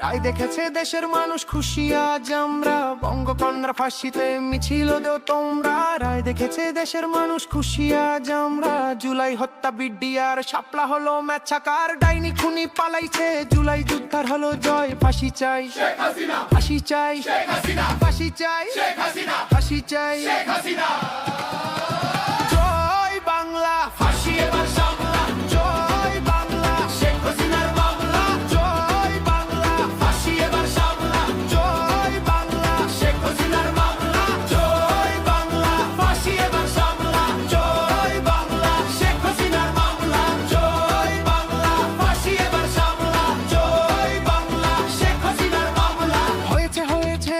তাই দেখেছে দেশের মানুষ খুশি আজ আমরা, বঙ্গকন্যার ফাঁসিতে মিছিল দেও তোমরা। রায় দেখেছে দেশের মানুষ খুশি আজ আমরা, জুলাই হত্যা বিডিআর শাপলা হলো ম্যাচাকার। ডাইনি খুনি পালাইছে, জুলাই যুদ্ধার হলো জয়। ফাঁসি চাই ফাঁসি চাই ফাঁসি চাই ফাঁসি চাই। জয় বাংলা, ফাঁসি এবার সামলা। জয় বাংলা, শেখ হাসিনার মামলা। জয় বাংলা, ফাঁসি এবার সামলা। জয় বাংলা, শেখ হাসিনার মামলা। জয় বাংলা, ফাঁসি এবার সামলা। জয় বাংলা, শেখ হাসিনার মামলা। জয় বাংলা, ফাঁসি এবার সামলা। জয় বাংলা, শেখ হাসিনার মামলা। হয়েছে হয়েছে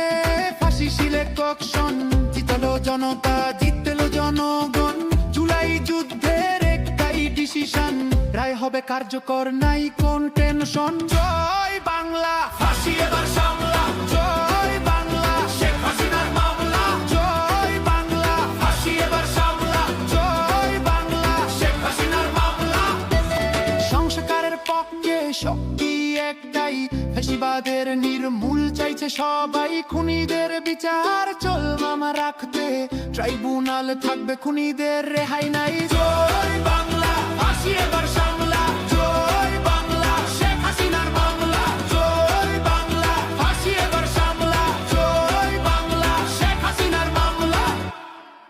ফাঁসি সিলেকশন, জিতলো জনতা, জিতলো জনগণ। জুলাই যুদ্ধের একটাই ডিসিশন, রায় হবে কার্যকর, নাই কোন টেনশন। জয় বাংলা, ফাঁসি এবার সামলা। জয় বাংলা, শেখ হাসিনার মামলা। জয় বাংলা, ফাঁসি এবার সামলা। জয় বাংলা, শেখ হাসিনার মামলা। সংস্কারের পক্ষে শক্তি একটাই, ফ্যাসিবাদের নির্মূল চাইছে সবাই। খুনিদের বিচার চল মামা রাখতে, ট্রাইব্যুনাল থাকবে, খুনিদের রেহাই নাই। জয় বাংলা, ফাঁসি এবার